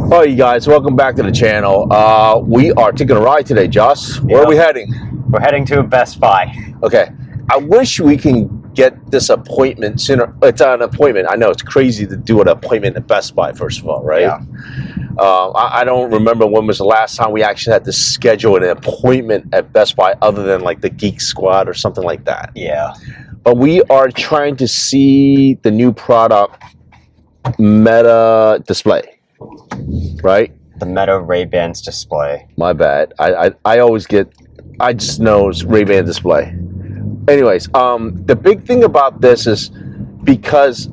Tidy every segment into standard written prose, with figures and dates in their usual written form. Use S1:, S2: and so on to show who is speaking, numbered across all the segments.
S1: All right, you guys, welcome back to the channel. We are taking a ride today, Joss. Where are we heading?
S2: We're heading to a Best Buy.
S1: Okay. I wish we can get this appointment sooner. It's an appointment. I know it's crazy to do an appointment at Best Buy, first of all, right?
S2: Yeah.
S1: I don't remember when was the last time we actually had to schedule an appointment at Best Buy other than like the Geek Squad or something like that.
S2: Yeah.
S1: But we are trying to see the new product, Meta display. Right?
S2: The Meta Ray-Bans display.
S1: My bad. I always get, I just know it's Ray-Ban display. Anyways, the big thing about this is because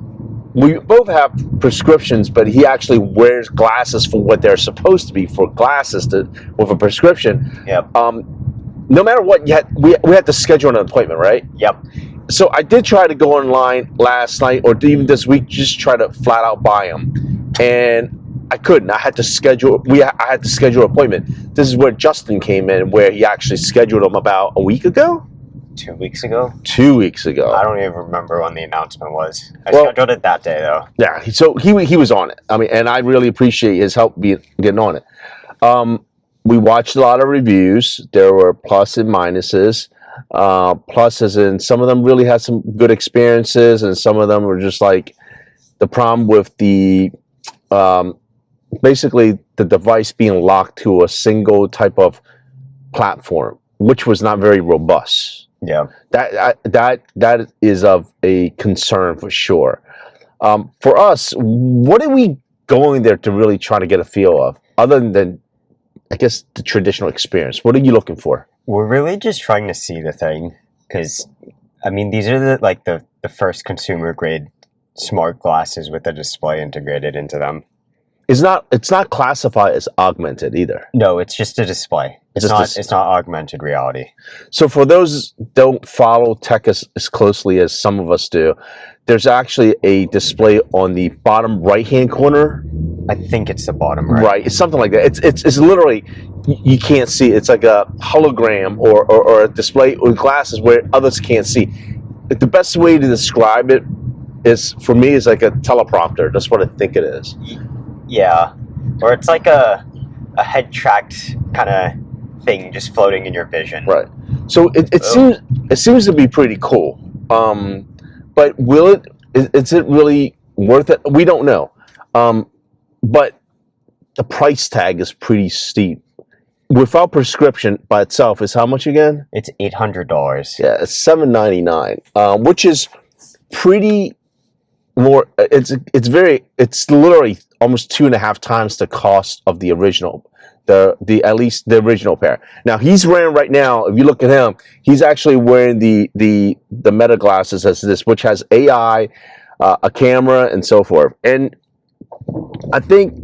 S1: we both have prescriptions, but he actually wears glasses for what they're supposed to be, for glasses with a prescription.
S2: Yep.
S1: No matter what, we had to schedule an appointment, right?
S2: Yep.
S1: So I did try to go online last night or even this week, just try to flat out buy them. And I couldn't. I had to schedule. I had to schedule an appointment. This is where Justin came in, where he actually scheduled them about a week ago.
S2: 2 weeks ago.
S1: 2 weeks ago.
S2: I don't even remember when the announcement was. I scheduled it that day though.
S1: Yeah. So he was on it. I mean, and I really appreciate his help getting on it. We watched a lot of reviews. There were plus and minuses. Pluses, and some of them really had some good experiences, and some of them were just like the problem with the. Basically the device being locked to a single type of platform, which was not very robust.
S2: Yeah.
S1: That is of a concern for sure. For us, what are we going there to really try to get a feel of, other than, I guess, the traditional experience? What are you looking for? We're
S2: really just trying to see the thing, because, I mean, these are the first consumer grade smart glasses with a display integrated into them.
S1: It's not classified as augmented either.
S2: No, it's just a display. It's not augmented reality.
S1: So for those who don't follow tech as closely as some of us do, there's actually a display on the bottom right-hand corner.
S2: I think it's the bottom right.
S1: Right, it's something like that. It's literally, you can't see. It's like a hologram or a display with glasses where others can't see. The best way to describe it is, for me, is like a teleprompter. That's what I think it is.
S2: Yeah, or it's like a head tracked kind of thing just floating in your vision.
S1: Right. So it seems to be pretty cool. But is it really worth it? We don't know. But the price tag is pretty steep. Without prescription by itself is how much again?
S2: It's $800.
S1: Yeah, it's $799, which is pretty more. It's literally almost 2.5 times the cost of the original, at least the original pair. Now he's wearing right now, if you look at him, he's actually wearing the Meta glasses as this, which has AI, a camera, and so forth. And I think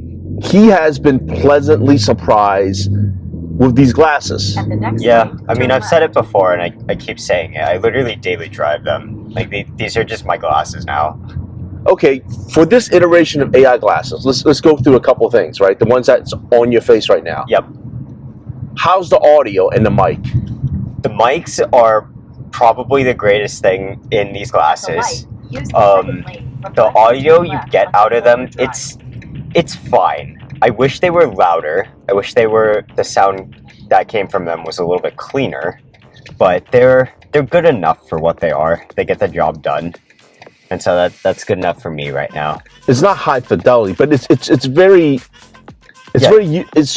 S1: he has been pleasantly surprised with these glasses.
S2: Yeah, I mean, I've said it before, and I keep saying it. I literally daily drive them. Like these are just my glasses now.
S1: Okay, for this iteration of AI glasses, let's go through a couple of things, right? The ones that's on your face right now.
S2: Yep.
S1: How's the audio and the mic?
S2: The mics are probably the greatest thing in these glasses. The audio you get out of them, it's fine. I wish they were louder. I wish the sound that came from them was a little bit cleaner, but they're good enough for what they are. They get the job done. And so that's good enough for me right now.
S1: It's not high fidelity, but it's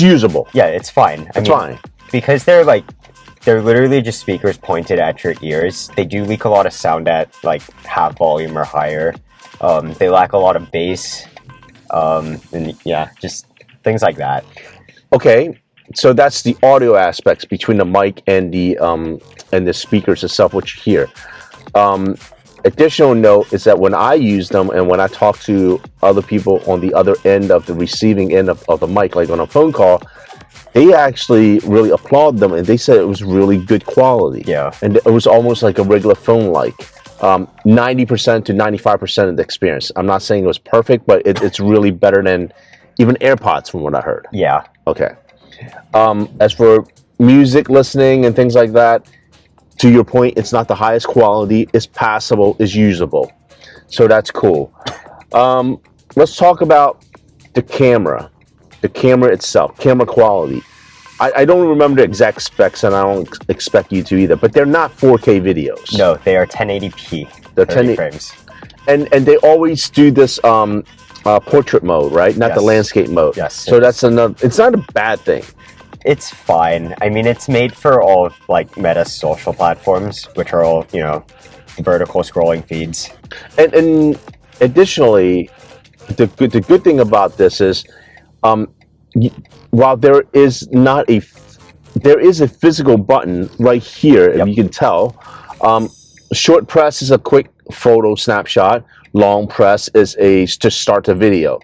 S1: usable.
S2: Yeah, it's fine.
S1: It's fine.
S2: Because they're literally just speakers pointed at your ears. They do leak a lot of sound at like half volume or higher. They lack a lot of bass. And yeah, just things like that.
S1: Okay, so that's the audio aspects between the mic and the speakers itself, which you hear. Additional note is that when I use them and when I talk to other people on the other end of the receiving end of the mic, like on a phone call, they actually really applaud them, and they said it was really good quality.
S2: Yeah.
S1: And it was almost like a regular phone, like 90% to 95% of the experience. I'm not saying it was perfect, but it's really better than even AirPods from what I heard.
S2: Yeah.
S1: Okay. As for music listening and things like that, to your point, it's not the highest quality. It's passable. It's usable. So that's cool. Let's talk about the camera. the camera itself, camera quality. I don't remember the exact specs, and I don't expect you to either, but they're not 4K videos.
S2: No, they are 1080p.
S1: They're
S2: 30 frames.
S1: And they always do this portrait mode, right? Not the landscape mode.
S2: Yes.
S1: So that's another. It's not a bad thing.
S2: It's fine. I mean, it's made for all like Meta social platforms, which are all vertical scrolling feeds.
S1: And additionally, the good thing about this is, while there is a physical button right here, if you can tell. Short press is a quick photo snapshot. Long press is to start the video.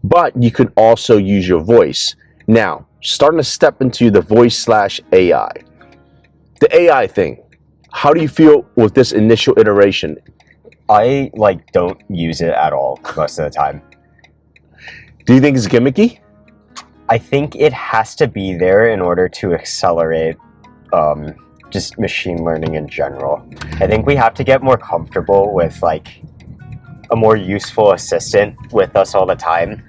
S1: But you can also use your voice. Now, starting to step into the voice/AI. The AI thing. How do you feel with this initial iteration?
S2: I don't use it at all most of the time.
S1: Do you think it's gimmicky?
S2: I think it has to be there in order to accelerate just machine learning in general. I think we have to get more comfortable with a more useful assistant with us all the time.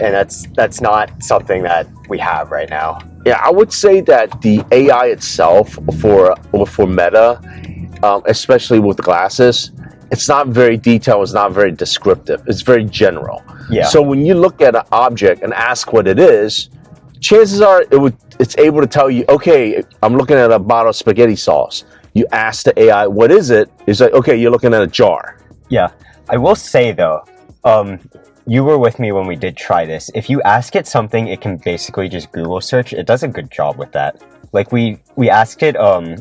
S2: And that's not something that we have right now.
S1: Yeah, I would say that the AI itself for Meta, especially with glasses, it's not very detailed, it's not very descriptive, it's very general.
S2: Yeah.
S1: So when you look at an object and ask what it is, chances are it's able to tell you, okay, I'm looking at a bottle of spaghetti sauce. You ask the AI, what is it? It's like, okay, you're looking at a jar.
S2: Yeah. I will say though, you were with me when we did try this. If you ask it something, it can basically just Google search. It does a good job with that. Like we asked it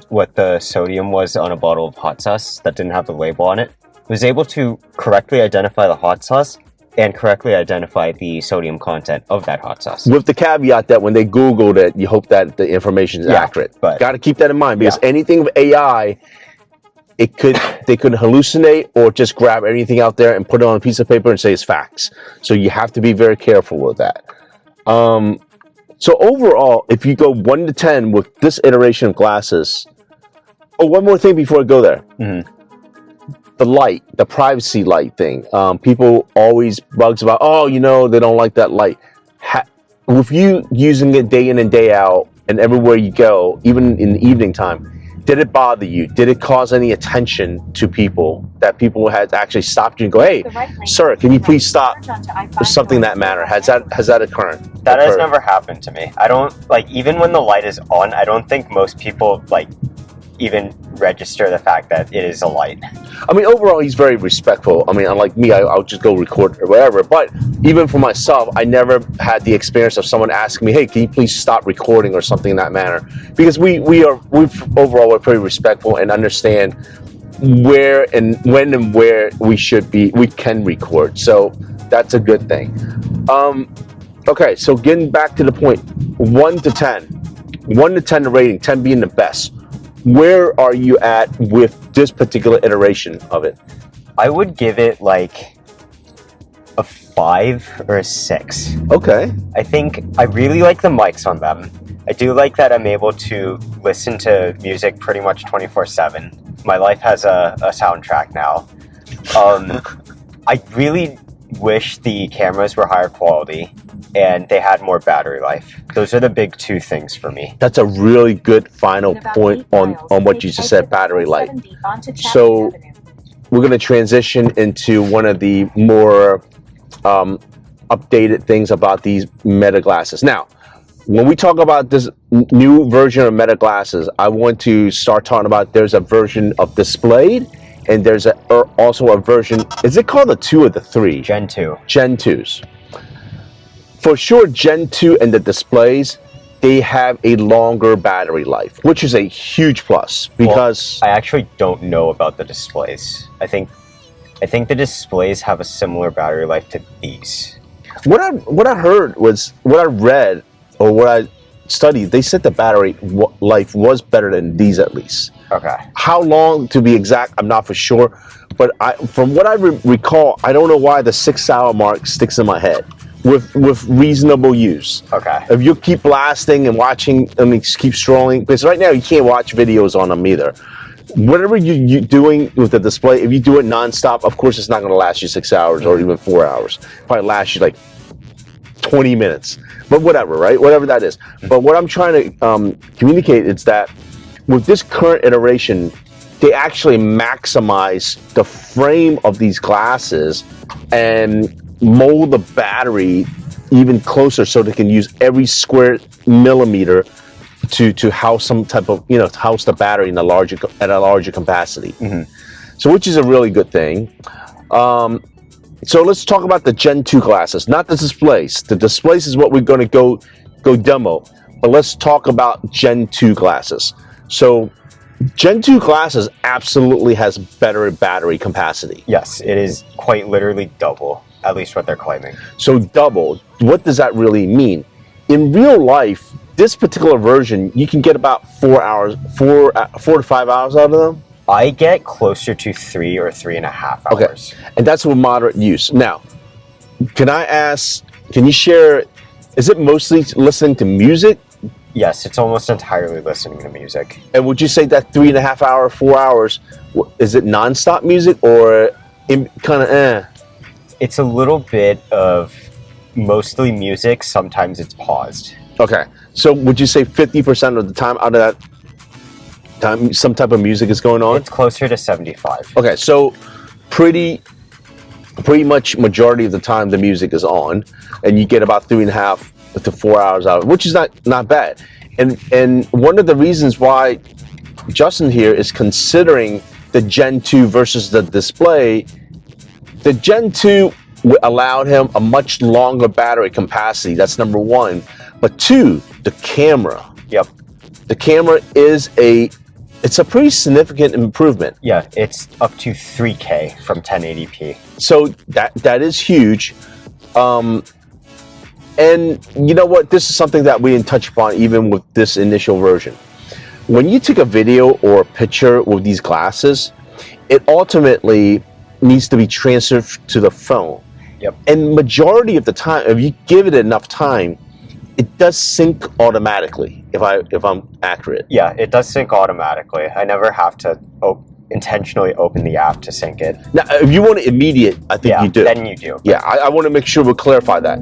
S2: what the sodium was on a bottle of hot sauce that didn't have the label on it. It was able to correctly identify the hot sauce and correctly identify the sodium content of that hot sauce.
S1: With the caveat that when they Googled it, you hope that the information is accurate.
S2: But
S1: got to keep that in mind, because anything with AI, they could hallucinate or just grab anything out there and put it on a piece of paper and say it's facts. So you have to be very careful with that. So overall, if you go 1 to 10 with this iteration of glasses, one more thing before I go there.
S2: Mm-hmm.
S1: The light, the privacy light thing. People always bugs about, they don't like that light. With you using it day in and day out and everywhere you go, even in the evening time, did it bother you? Did it cause any attention to people that people had actually stopped you and go, hey, sir, can you please stop? Something that matter. Has that occurred?
S2: That has never happened to me. I don't, even when the light is on, I don't think most people, even register the fact that it is a light.
S1: I mean, overall, he's very respectful. I mean, unlike me, I'll just go record or whatever. But even for myself, I never had the experience of someone asking me, hey, can you please stop recording or something in that manner? Because we're pretty respectful and understand where and when and where we can record. So that's a good thing. Okay, so getting back to the point, 1 to 10. 1 to 10 the rating, 10 being the best. Where are you at with this particular iteration of it?
S2: I would give it a 5 or a 6.
S1: Okay.
S2: I think I really like the mics on them. I do like that I'm able to listen to music pretty much 24/7. My life has a soundtrack now. I really wish the cameras were higher quality and they had more battery life. Those are the big two things for me.
S1: That's a really good final point on what you just said, battery life. So we're going to transition into one of the more updated things about these Meta glasses. Now, when we talk about this new version of Meta glasses, I want to start talking about there's a version of displayed and there's also a version, is it called the 2 or the 3?
S2: Gen 2.
S1: Gen 2s. For sure, Gen 2 and the displays, they have a longer battery life, which is a huge plus because...
S2: Well, I actually don't know about the displays. I think the displays have a similar battery life to these.
S1: What I heard was, what I read or what I studied, they said the battery life was better than these at least.
S2: Okay.
S1: How long, to be exact, I'm not for sure. But from what I recall, I don't know why the 6-hour mark sticks in my head. With reasonable use.
S2: Okay.
S1: If you keep blasting and watching, keep scrolling, because right now you can't watch videos on them either. Whatever you're doing with the display, if you do it nonstop, of course it's not going to last you 6 hours or even 4 hours. Probably last you 20 minutes, but whatever, right? Whatever that is. But what I'm trying to communicate is that with this current iteration, they actually maximize the frame of these glasses and mold the battery even closer so they can use every square millimeter to house some type of, house the battery in a larger capacity. So which is a really good thing. So let's talk about the Gen 2 glasses, not the displays. The displays is what we're going to go demo, but let's talk about Gen 2 glasses. So Gen 2 glasses absolutely has better battery capacity.
S2: Yes, it is quite literally double, at least what they're claiming.
S1: So double, what does that really mean? In real life, this particular version, you can get about 4 to 5 hours out of them.
S2: I get closer to 3 or 3.5 hours.
S1: Okay, and that's with moderate use. Now, can you share, is it mostly listening to music?
S2: Yes, it's almost entirely listening to music.
S1: And would you say that 3.5 hour, 4 hours, is it nonstop music or
S2: It's a little bit of mostly music, sometimes it's paused.
S1: Okay, so would you say 50% of the time out of that time some type of music is going on?
S2: It's closer to 75.
S1: Okay, so pretty much majority of the time the music is on, and you get about 3.5 to 4 hours out, which is not bad. And one of the reasons why Justin here is considering the Gen 2 versus the display, the Gen 2 allowed him a much longer battery capacity. That's number one. But two, the camera.
S2: Yep.
S1: The camera is it's a pretty significant improvement.
S2: Yeah, it's up to 3K from 1080p.
S1: So that is huge. And you know what? This is something that we didn't touch upon even with this initial version. When you take a video or a picture with these glasses, it ultimately needs to be transferred to the phone.
S2: Yep.
S1: And majority of the time, if you give it enough time, it does sync automatically, if I'm accurate.
S2: Yeah, it does sync automatically. I never have to intentionally open the app to sync it.
S1: Now, if you want it immediate, I think you do.
S2: Then you do.
S1: Yeah, I want to make sure we clarify that.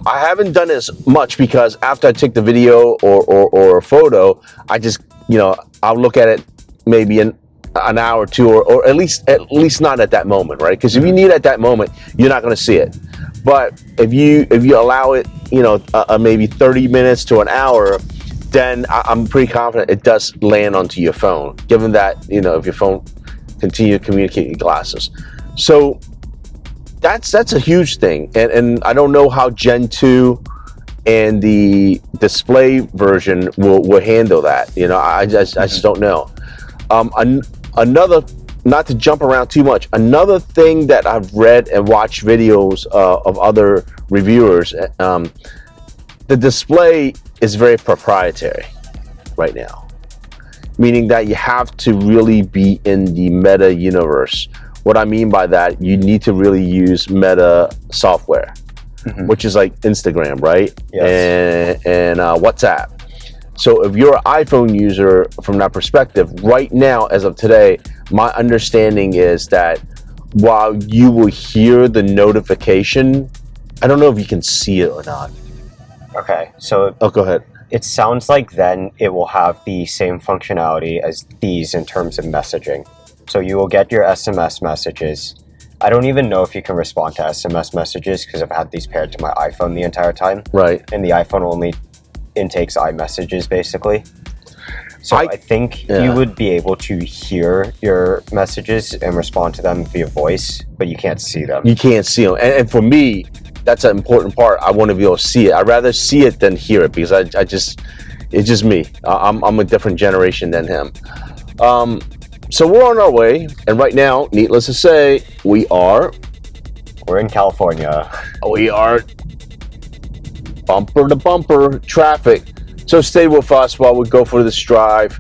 S1: I haven't done this much because after I take the video or a photo, I just, I'll look at it maybe an hour or two, or at least not at that moment, right? Because if you need it at that moment, you're not going to see it. But if you allow it, maybe 30 minutes to an hour, then I'm pretty confident it does land onto your phone, given that, if your phone continue to communicate with glasses. So that's a huge thing. And I don't know how Gen 2 and the display version will handle that. I just don't know. Another, not to jump around too much, another thing that I've read and watched videos of other reviewers, the display is very proprietary right now, meaning that you have to really be in the Meta universe. What I mean by that, you need to really use Meta software, which is like Instagram, right?
S2: Yes.
S1: And WhatsApp. So if you're an iPhone user from that perspective, right now, as of today, my understanding is that while you will hear the notification, I don't know if you can see it or not.
S2: Okay, so
S1: Oh, go ahead.
S2: it sounds like then it will have the same functionality as these in terms of messaging. So you will get your SMS messages. I don't even know if you can respond to SMS messages because I've had these paired to my iPhone the entire time.
S1: Right.
S2: And the iPhone only intakes iMessages basically. So I think you would be able to hear your messages and respond to them via voice, but you can't see them.
S1: You can't see them. And for me, that's an important part. I want to be able to see it. I'd rather see it than hear it because it's just me. I'm a different generation than him. So we're on our way. And right now, needless to say, we're
S2: in California.
S1: We are bumper to bumper traffic. So stay with us while we go for this drive.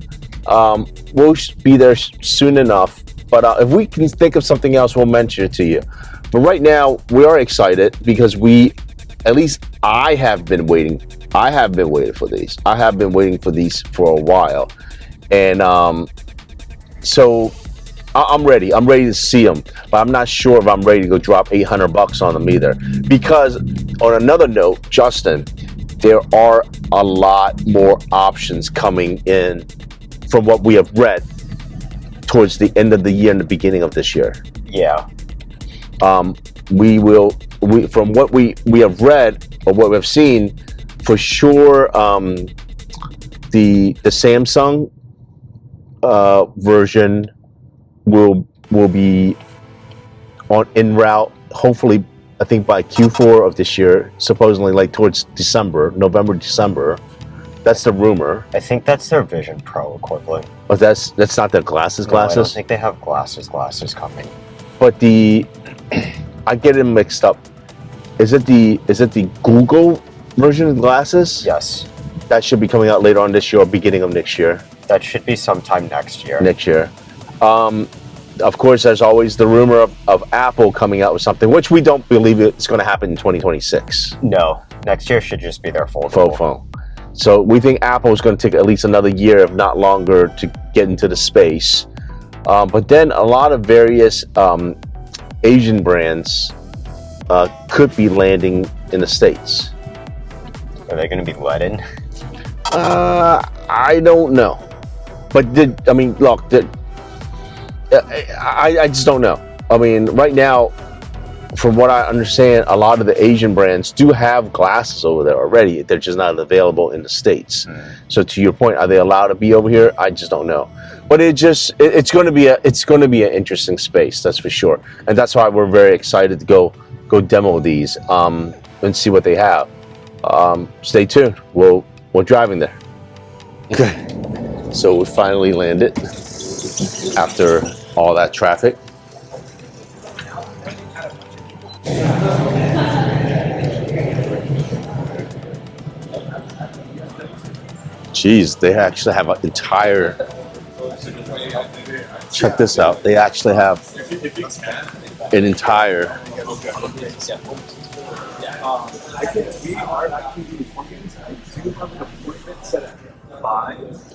S1: We'll be there soon enough. But if we can think of something else, we'll mention it to you. But right now, we are excited because I have been waiting. I have been waiting for these. I have been waiting for these for a while. And so I'm ready. I'm ready to see them, but I'm not sure if I'm ready to go drop $800 on them either. Because on another note, Justin, there are a lot more options coming in from what we have read towards the end of the year and the beginning of this year.
S2: Yeah.
S1: From what we have read or what we've seen, for sure, the Samsung version will be en route. Hopefully, I think by Q4 of this year, supposedly like towards November, December. That's the rumor.
S2: I think that's their Vision Pro equivalent.
S1: But that's not their glasses.
S2: No, I don't think they have glasses coming.
S1: But I get it mixed up. Is it the Google version of glasses?
S2: Yes.
S1: That should be coming out later on this year or beginning of next year.
S2: That should be sometime next year.
S1: Of course, there's always the rumor of Apple coming out with something, which we don't believe it's going to happen in 2026.
S2: No, next year should just be their full
S1: phone. So we think Apple is going to take at least another year, if not longer, to get into the space. But then a lot of various Asian brands could be landing in the States.
S2: Are they going to be let in?
S1: I don't know. But I just don't know. I mean, right now, from what I understand, a lot of the Asian brands do have glasses over there already. They're just not available in the States. So to your point, are they allowed to be over here? I just don't know. But it's going to be an interesting space, that's for sure. And that's why we're very excited to go demo these and see what they have. Stay tuned. We're driving there. Okay. So we finally landed after all that traffic. Jeez, they actually have an entire. Check this out. They actually have an entire.
S3: I think we are actually doing organs. I do have an appointment set at 5.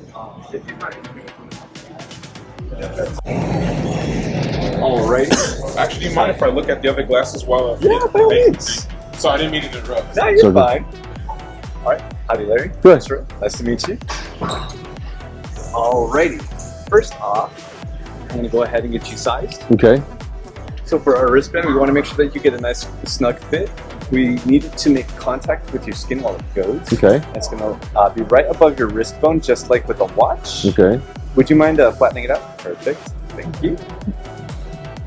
S3: Alright.
S4: Actually, do you mind if I look at the other glasses while I'm
S3: Yeah, by all means.
S4: So I didn't mean to interrupt.
S3: No, you're fine. Alright, howdy Larry.
S1: Good.
S3: Nice to meet you. Alrighty. First off, I'm going to go ahead and get you sized.
S1: Okay.
S3: So for our wristband, we want to make sure that you get a nice snug fit. We need to make contact with your skin while it goes.
S1: Okay.
S3: It's going to be right above your wrist bone, just like with a watch.
S1: Okay.
S3: Would you mind flattening it out? Perfect. Thank you.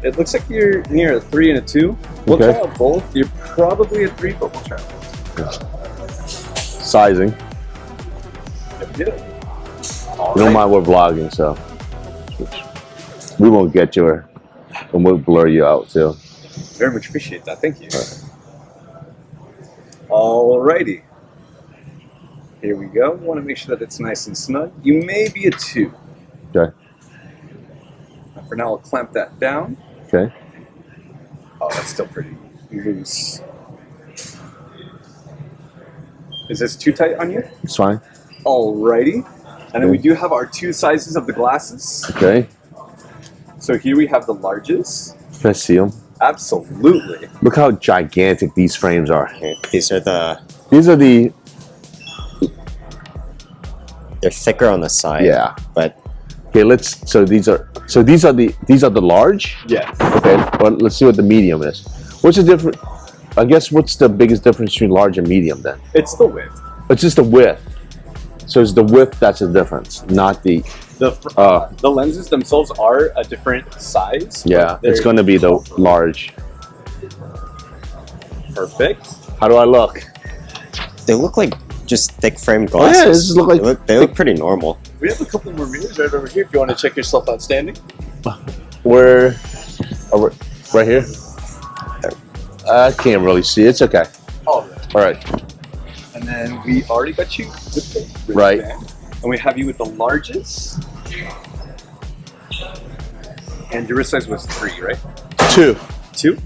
S3: It looks like you're near a 3 and a 2. We'll
S1: Okay.
S3: try out both. You're probably a 3, but we'll try out both.
S1: Sizing.
S3: You
S1: don't mind we're vlogging, so we won't get you, and we'll blur you out too.
S3: Very much appreciate that. Thank you. Alrighty. Here we go. We want to make sure that it's nice and snug. You may be a 2.
S1: Okay.
S3: For now, I'll clamp that down.
S1: Okay.
S3: Oh, that's still pretty loose. Is this too tight on you?
S1: It's fine.
S3: Alrighty. And then we do have our 2 sizes of the glasses.
S1: Okay.
S3: So here we have the largest.
S1: Can I see them?
S3: Absolutely.
S1: Look how gigantic these frames are.
S2: These are the. They're thicker on the side.
S1: Yeah.
S2: But
S1: Okay. So these are the large.
S3: Yes.
S1: Okay. But let's see what the medium is. What's the difference? I guess what's the biggest difference between large and medium then?
S3: It's the width.
S1: It's just the width. So it's the width that's the difference, not the.
S3: The lenses themselves are a different size.
S1: Yeah, it's going to be the large.
S3: Perfect.
S1: How do I look?
S2: they look like just thick frame glasses.
S1: Oh yeah, this look like
S2: they look pretty normal.
S3: We have a couple more mirrors right over here if you want to check yourself outstanding.
S1: We're right here. I can't really see. It's okay.
S3: All
S1: right.
S3: And then we already got you with the
S1: Right.
S3: wristband. And we have you with the largest. And your wrist size was 3, right?
S1: 2.
S3: 2?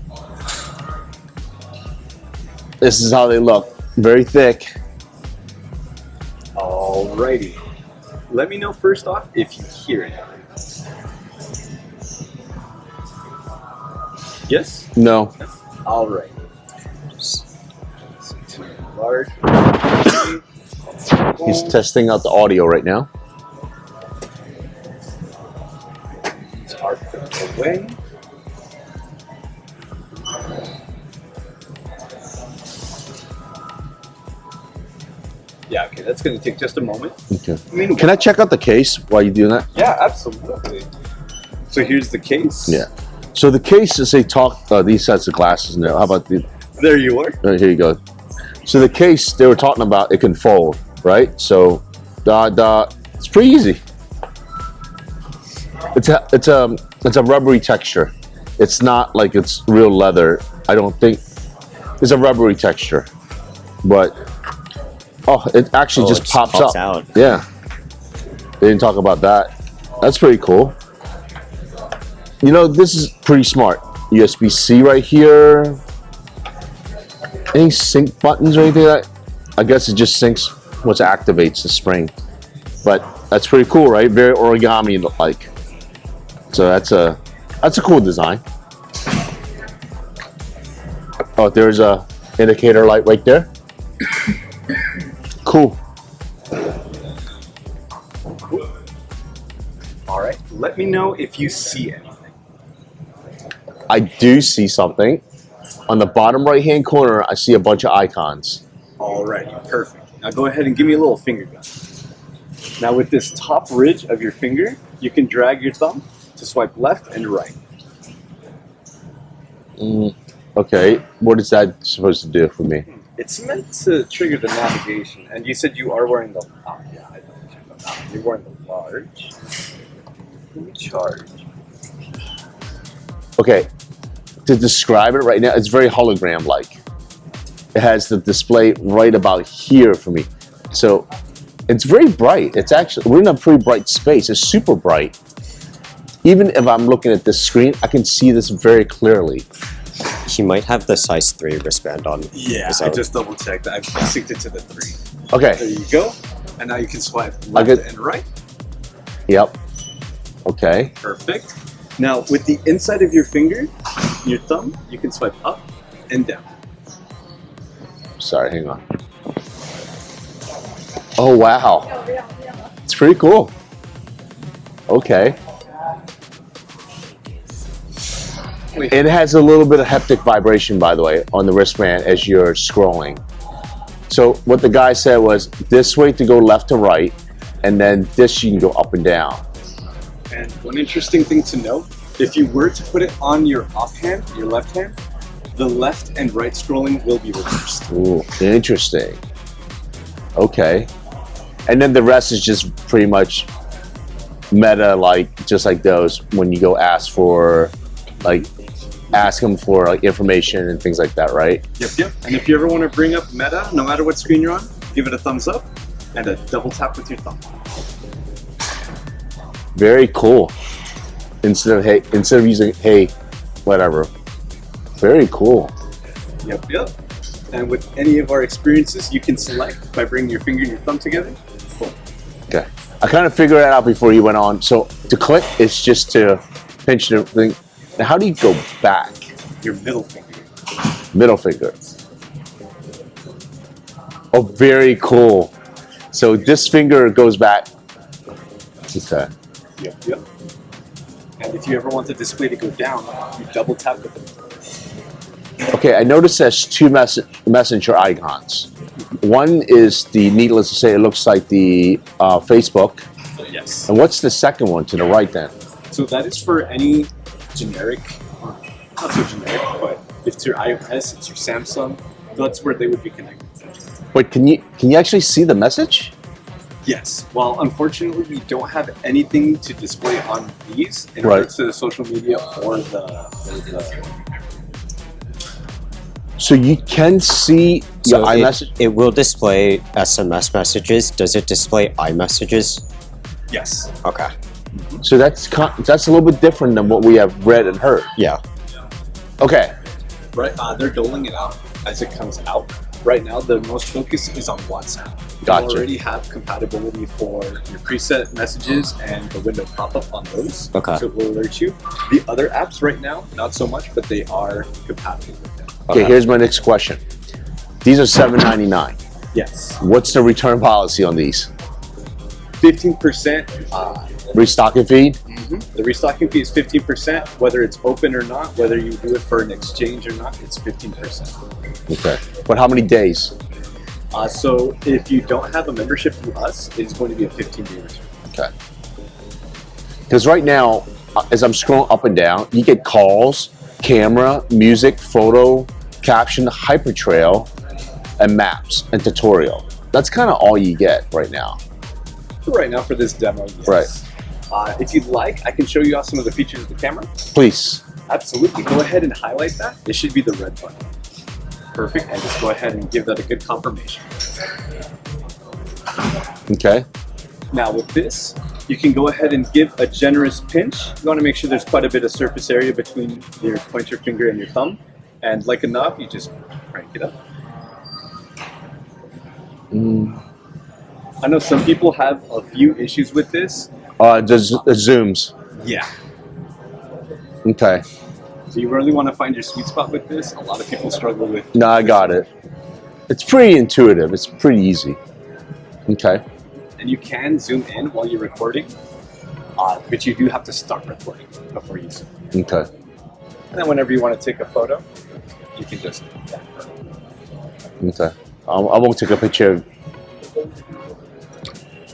S1: This is how they look. Very thick.
S3: Alrighty. Let me know first off if you hear it. Yes?
S1: No.
S3: All right. Large.
S1: He's testing out the audio right now.
S3: Are put away. Yeah, okay, that's going to take just a moment.
S1: Okay.
S3: I mean,
S1: Can I check out the case while you're doing that?
S3: yeah, absolutely. So here's the case.
S1: Yeah. So the case is these sets of glasses now. How about the?
S3: There you are.
S1: Here you go. So the case they were talking about, it can fold, right? So, it's pretty easy. It's a rubbery texture. It's not like it's real leather. I don't think it's a rubbery texture, but it actually just pops up.
S2: out.
S1: Yeah. They didn't talk about that. That's pretty cool. You know, this is pretty smart. USB-C right here. Any sync buttons or anything like that? I guess it just syncs what activates the spring. But that's pretty cool, right? Very origami-like. So that's a cool design. Oh, there's a indicator light right there. Cool.
S3: All right. Let me know if you see anything.
S1: I do see something. On the bottom right-hand corner, I see a bunch of icons.
S3: All right. Perfect. Now go ahead and give me a little finger gun. Now with this top ridge of your finger, you can drag your thumb to swipe left and right.
S1: Okay, what is that supposed to do for me?
S3: It's meant to trigger the navigation. And you said you are wearing the... Oh, yeah, I don't check them out. You're wearing the large. Let me charge.
S1: Okay, to describe it right now, it's very hologram-like. It has the display right about here for me. So it's very bright. It's actually, we're in a pretty bright space. It's super bright. Even if I'm looking at this screen, I can see this very clearly.
S2: He might have the size 3 wristband on.
S3: Yeah, I just double checked. I've synced it to the 3.
S1: Okay.
S3: There you go. And now you can swipe left and right.
S1: Yep. Okay.
S3: Perfect. Now with the inside of your finger, your thumb, you can swipe up and down.
S1: Sorry, hang on. Oh, wow. It's pretty cool. Okay. It has a little bit of haptic vibration, by the way, on the wristband as you're scrolling. So what the guy said was this way to go left to right, and then this you can go up and down.
S3: And one interesting thing to note, if you were to put it on your offhand, your left hand, the left and right scrolling will be reversed.
S1: Ooh, interesting. Okay. And then the rest is just pretty much meta, like just like those when you go ask them for like information and things like that, right?
S3: Yep. And if you ever want to bring up Meta, no matter what screen you're on, give it a thumbs up and a double tap with your thumb.
S1: Very cool. Instead of using hey, whatever. Very cool.
S3: Yep. And with any of our experiences, you can select by bringing your finger and your thumb together. Boom.
S1: Okay. I kind of figured it out before you went on. So to click, it's just to pinch the thing. Now, how do you go back?
S3: Your middle finger.
S1: Middle finger. Oh, very cool. So this finger goes back. Okay.
S3: Yep. And if you ever want the display to go down, you double tap with it.
S1: Okay, I noticed there's two messenger icons. One is needless to say, it looks like the Facebook.
S3: Yes.
S1: And what's the second one to the right then?
S3: So that is for any generic, not so generic, but if it's your iOS, it's your Samsung, that's where they would be connected.
S1: Wait, can you actually see the message?
S3: Yes. Well, unfortunately, we don't have anything to display on these in regards to the social media or the
S1: So you can see your iMessage?
S2: It will display SMS messages. Does it display iMessages?
S3: Yes.
S2: Okay.
S1: So that's a little bit different than what we have read and heard.
S2: Yeah.
S1: Okay.
S3: Right. They're doling it out as it comes out. right now the most focus is on WhatsApp.
S1: Gotcha.
S3: You already have compatibility for your preset messages and the window pop-up on those.
S2: Okay.
S3: So it will alert you. The other apps right now, not so much, but they are compatible with them.
S1: Okay, here's my next question. These are $7.99.
S3: Yes.
S1: What's the return policy on these?
S3: 15%.
S1: Restocking fee?
S3: The restocking fee is 15%, whether it's open or not, whether you do it for an exchange or not, it's 15%.
S1: Okay. But how many days?
S3: So if you don't have a membership through us, it is going to be a 15-day return.
S1: Okay. Because right now, as I'm scrolling up and down, you get calls, camera, music, photo, caption, hypertrail, and maps and tutorial. That's kind of all you get right now.
S3: So right now for this demo, yes.
S1: Right.
S3: If you'd like, I can show you off some of the features of the camera.
S1: Please.
S3: Absolutely. Go ahead and highlight that. It should be the red button. Perfect. And just go ahead and give that a good confirmation.
S1: Okay.
S3: Now with this, you can go ahead and give a generous pinch. You want to make sure there's quite a bit of surface area between your pointer finger and your thumb. And like a knob, you just crank it up. I know some people have a few issues with this.
S1: The zooms.
S3: Yeah.
S1: Okay.
S3: So you really want to find your sweet spot with this. A lot of people struggle with.
S1: No, I got it. It's pretty intuitive. It's pretty easy. Okay.
S3: And you can zoom in while you're recording, but you do have to start recording before you zoom.
S1: Okay.
S3: And then whenever you want to take a photo, you can just.
S1: Okay. I won't take a picture.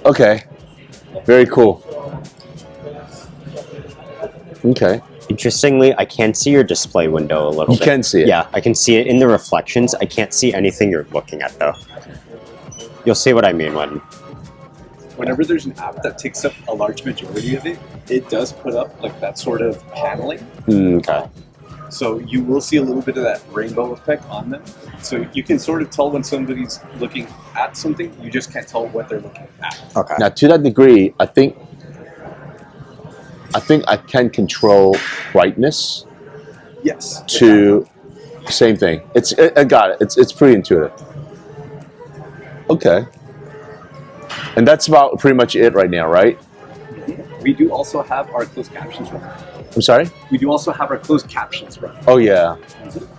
S1: Okay. Very cool. Okay.
S2: Interestingly, I can see your display window a little
S1: You
S2: bit.
S1: can see it.
S2: Yeah, I can see it in the reflections. I can't see anything you're looking at though. You'll see what I mean when.
S3: Whenever there's an app that takes up a large majority of it, it does put up like that sort of paneling.
S2: Okay.
S3: So you will see a little bit of that rainbow effect on them. So you can sort of tell when somebody's looking at something, you just can't tell what they're looking at.
S2: Okay.
S1: Now, to that degree, I think I can control brightness
S3: Yes.
S1: to same thing. I got it. It's pretty intuitive. Okay. And that's about pretty much it right now, right?
S3: We do also have our closed captions running.
S1: I'm sorry?
S3: We do also have our closed captions running.
S1: Oh, yeah.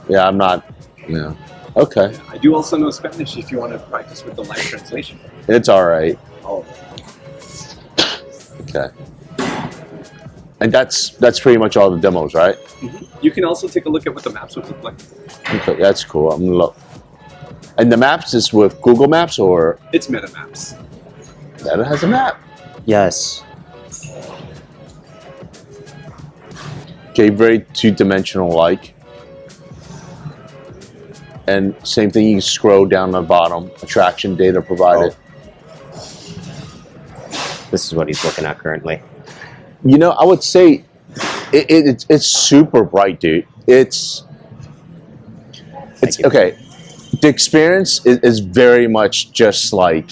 S1: Yeah, I'm not. Yeah. Okay.
S3: I do also know Spanish if you want to practice with the live translation.
S1: It's all right.
S3: Oh.
S1: Okay. And that's pretty much all the demos, right?
S3: You can also take a look at what the maps would look like.
S1: Okay, that's cool. I'm gonna look. And the maps is with Google Maps or
S3: It's Meta Maps.
S1: Meta has a map?
S2: Yes.
S1: Okay, very two-dimensional like. And same thing, you can scroll down the bottom. Attraction data provided.
S2: This is what he's looking at currently.
S1: You know, I would say it's super bright, dude. It's okay. The experience is very much just like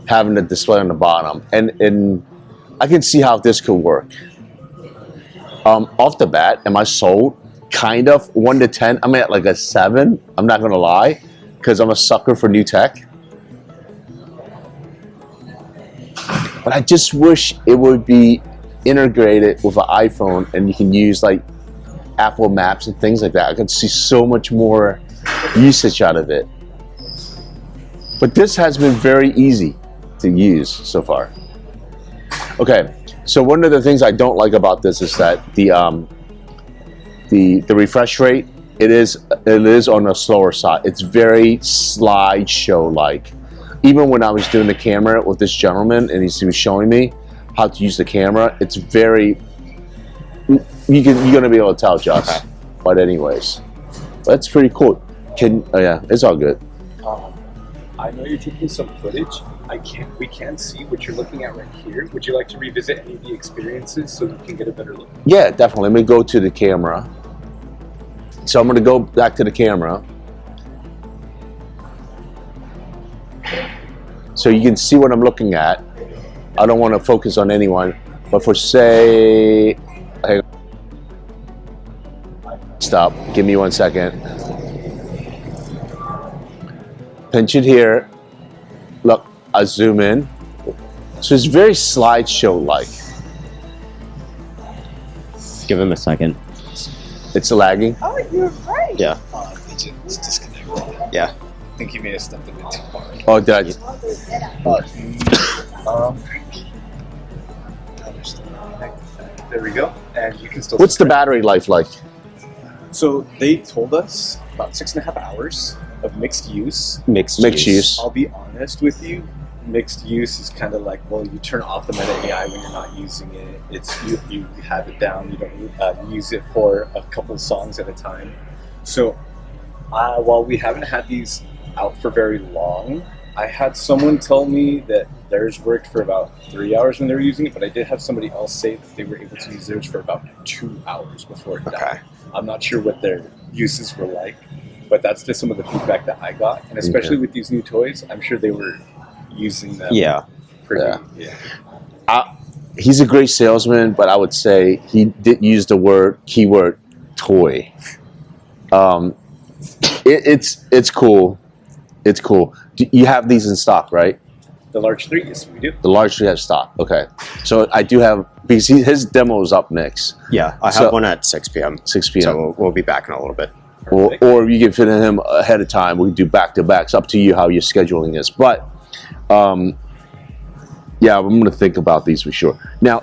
S1: having the display on the bottom, and I can see how this could work. Off the bat, am I sold? Kind of. 1 to 10. I'm at like a 7. I'm not gonna lie, because I'm a sucker for new tech. But I just wish it would be integrated with an iPhone, and you can use like Apple Maps and things like that. I could see so much more usage out of it. But this has been very easy to use so far. Okay, so one of the things I don't like about this is that the refresh rate, it is on the slower side. It's very slideshow like. Even when I was doing the camera with this gentleman and he was showing me how to use the camera, it's very, you're gonna be able to tell, Josh. Okay. But anyways, that's pretty cool. Yeah, it's all good.
S3: I know you're taking some footage. We can't see what you're looking at right here. Would you like to revisit any of the experiences so you can get a better look?
S1: Yeah, definitely. Let me go to the camera. So I'm gonna go back to the camera. So you can see what I'm looking at. I don't want to focus on anyone, but for say, hey, stop, give me 1 second. pinch it here. Look, I zoom in. So it's very slideshow-like.
S2: Give him a second.
S1: It's lagging.
S5: Oh, you're right.
S2: Yeah.
S3: It's disconnected.
S2: Yeah.
S3: I think you may have stepped a bit too far.
S1: Oh, did I?
S3: There we go. And you can still.
S1: What's the battery life like?
S3: So they told us about 6.5 hours of mixed use.
S2: Mixed
S1: use.
S3: I'll be honest with you. Mixed use is kind of like, well, you turn off the Meta AI when you're not using it. It's you have it down. You don't use it for a couple songs at a time. So while we haven't had these out for very long, I had someone tell me that theirs worked for about 3 hours when they were using it, but I did have somebody else say that they were able to use theirs for about 2 hours before it died. I'm not sure what their uses were like, but that's just some of the feedback that I got. And especially with these new toys, I'm sure they were using them.
S2: Yeah.
S1: He's a great salesman, but I would say he did use the keyword toy. It's cool. It's cool. You have these in stock, right?
S3: The large 3, yes, we do.
S1: The large 3 have stock. Okay. So I do have, because his demo is up next.
S2: Yeah, I have one at 6 p.m.
S1: 6 p.m.
S2: So we'll be back in a little bit.
S1: Or you can fit in him ahead of time. We can do back-to-backs. Up to you how you're scheduling this. But, yeah, I'm going to think about these for sure. Now,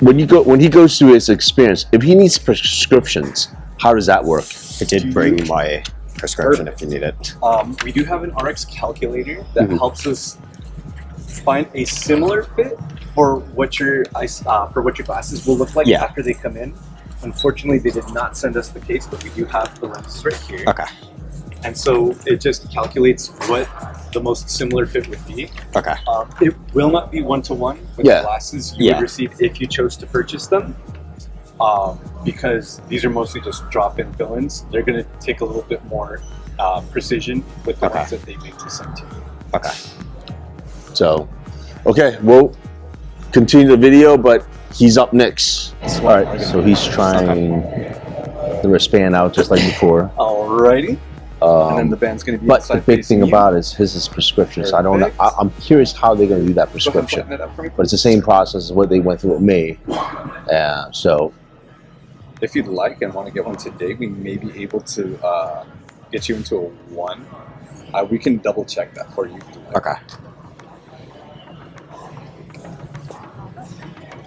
S1: when he goes through his experience, if he needs prescriptions, how does that work?
S2: I did bring my prescription if you need it.
S3: We do have an RX calculator that helps us find a similar fit for what your glasses will look like after they come in. Unfortunately, they did not send us the case, but we do have the lenses right here.
S2: Okay.
S3: And so it just calculates what the most similar fit would be.
S2: Okay.
S3: It will not be one-to-one with the glasses you would receive if you chose to purchase them. Because these are mostly just drop-in fill-ins. They're going to take a little bit more precision with the ones that they make to send to you.
S2: Okay.
S1: So, okay, we'll continue the video, but he's up next. All right, so he's trying the wristband out just like before.
S3: Alrighty. And then the band's going to be
S1: But the big thing about it is his is prescription, so I don't know. I'm curious how they're going to do that prescription. But it's the same process as what they went through with me. So,
S3: if you'd like and want to get one today, we may be able to get you into a 1. We can double check that for you.
S2: Okay.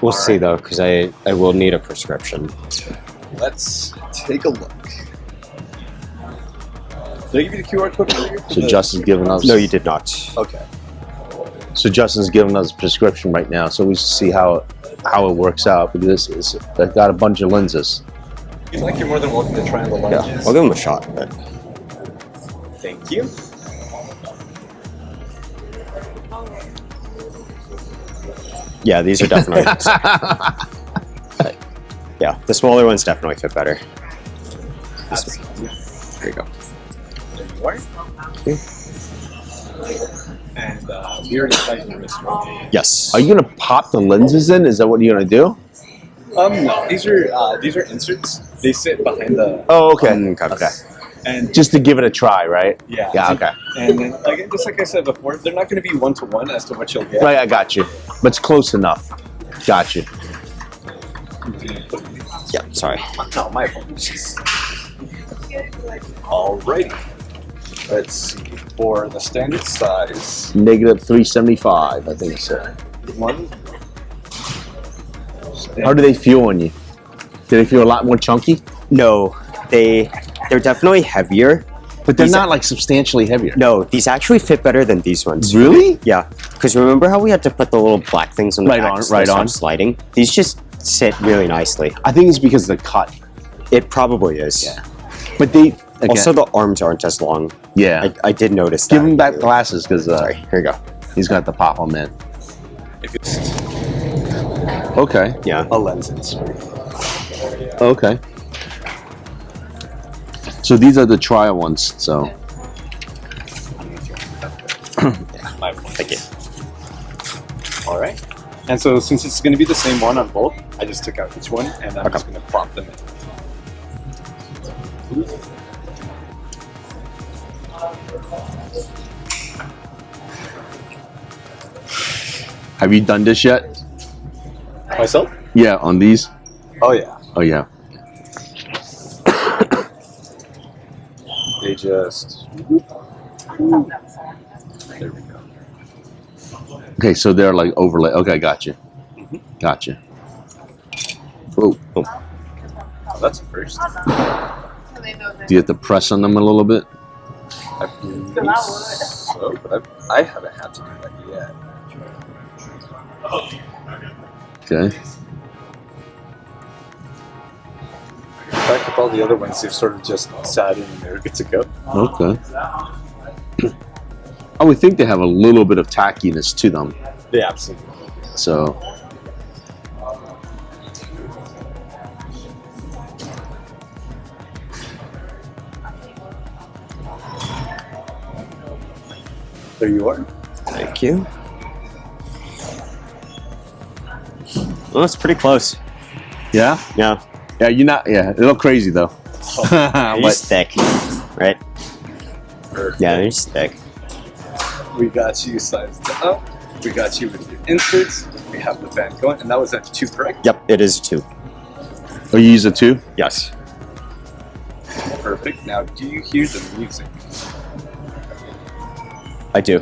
S2: We'll see though, because I will need a prescription.
S3: Let's take a look. Did I give you the QR code earlier?
S1: So Justin's giving us.
S2: No, you did not.
S3: Okay.
S1: So Justin's giving us a prescription right now, so we see how it works out. Because I've got a bunch of lenses.
S3: If you'd like, you're more than welcome to try on the lenses.
S2: Yeah, I'll give him a shot. But...
S3: Thank you.
S2: Yeah, these are definitely. Yeah, the smaller ones definitely fit better. There you go.
S3: There you are.
S2: Okay.
S3: And we already tied your wrist, right?
S2: Yes.
S1: Are you gonna pop the lenses in? Is that what you're gonna do?
S3: No. These are inserts. They sit behind the.
S1: Oh, okay.
S2: Okay.
S3: And
S1: Just to give it a try, right?
S3: yeah.
S1: Yeah. Okay.
S3: And then, again, just like I said before, they're not going to be one-to-one as to what you'll get.
S1: Right. I got you. But it's close enough. Got you.
S2: Yeah. Sorry.
S3: No, my apologies. Alrighty. Let's see. For the standard size,
S1: -375, I think it said.
S3: one.
S1: How do they feel on you? Do they feel a lot more chunky?
S2: No, they're definitely heavier.
S1: But they're not like substantially heavier.
S2: No, these actually fit better than these ones.
S1: Really?
S2: Yeah. Because remember how we had to put the little black things on the back so they stop sliding? These just sit really nicely.
S1: I think it's because of the cut.
S2: It probably is.
S1: Yeah. But they
S2: also the arms aren't as long.
S1: Yeah.
S2: I did notice that.
S1: Give him back glasses because
S2: sorry. Here you go.
S1: He's gonna have to pop them in.
S3: If it's
S1: Okay.
S2: Yeah.
S3: a lens insert.
S1: Okay. So these are the trial ones. So.
S3: Thank you. All right. And so since it's going to be the same one on both, I just took out each one and I'm just going to plop them in.
S1: Have you done this yet?
S3: Myself?
S1: Yeah, on these.
S3: Oh yeah.
S1: Oh yeah.
S3: They just. There we go.
S1: Okay, so they're like overlay. Okay, gotcha. Gotcha. Oh,
S3: Oh, that's a first.
S1: do you have to press on them a little bit?
S3: I believe so, but I haven't had to do that yet.
S1: Okay.
S3: In fact, with all the other ones, they've sort of just sat in and they're good to go.
S1: Okay. I would think they have a little bit of tackiness to them.
S3: Yeah, absolutely.
S1: So.
S3: There you are.
S2: Thank you. Well, it's pretty close.
S1: Yeah?
S2: Yeah.
S1: Yeah, you're not. Yeah, they look crazy though.
S2: He's thick, right?
S3: Perfect.
S2: Yeah, he's thick.
S3: We got you sized up. We got you with your inserts. We have the band going, and that was at 2, correct?
S2: Yep, it is 2.
S1: Oh, you use it too?
S2: Yes.
S3: Perfect. Now, do you hear the music?
S2: I do.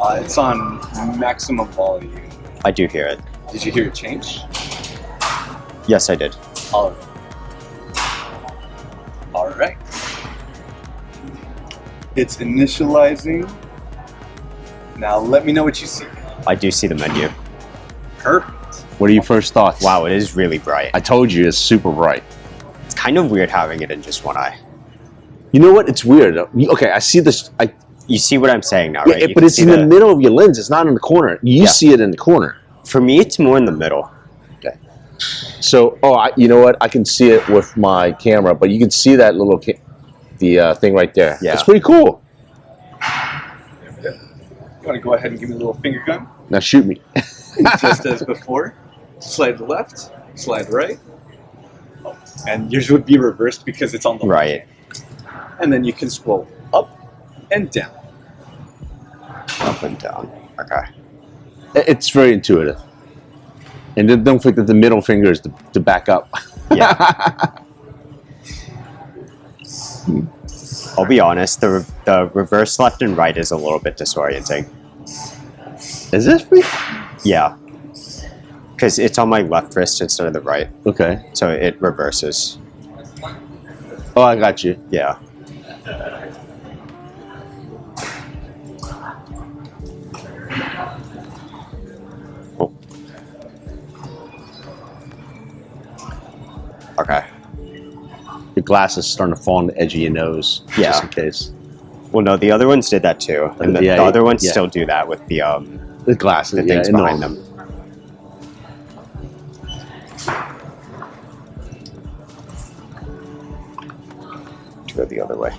S3: It's on maximum volume.
S2: I do hear it.
S3: Did you hear it change?
S2: Yes, I did.
S3: All right. It's initializing. Now let me know what you see.
S2: I do see the menu.
S3: Perfect.
S1: What are your first thoughts?
S2: Wow, it is really bright.
S1: I told you it's super bright.
S2: It's kind of weird having it in just one eye.
S1: You know what? It's weird. Okay, I see this.
S2: You see what I'm saying now, right?
S1: Yeah,
S2: You
S1: but
S2: can
S1: it's
S2: see
S1: in the middle of your lens. It's not in the corner. You see it in the corner.
S2: For me, it's more in the middle.
S1: Okay. So, you know what? I can see it with my camera, but you can see that little thing right there.
S2: Yeah.
S1: It's pretty cool.
S3: You want to go ahead and give me a little finger gun?
S1: Now shoot me.
S3: Just as before. Slide left, slide right. And yours would be reversed because it's on the
S2: Right.
S3: left. And then you can scroll up and down.
S2: Up and down. Okay.
S1: It's very intuitive. And then don't forget the middle finger is to back up.
S2: Yeah. I'll be honest, the reverse left and right is a little bit disorienting.
S1: Is this free?
S2: Yeah. Because it's on my left wrist instead of the right.
S1: Okay.
S2: So it reverses.
S1: Oh, I got you.
S2: Yeah. Oh. Okay.
S1: Your glasses starting to fall on the edge of your nose.
S2: Yeah.
S1: Just in case.
S2: Well, no, the other ones did that too, and the other ones
S1: yeah.
S2: still do that with the
S1: glasses.
S2: the things behind them. To go the other way.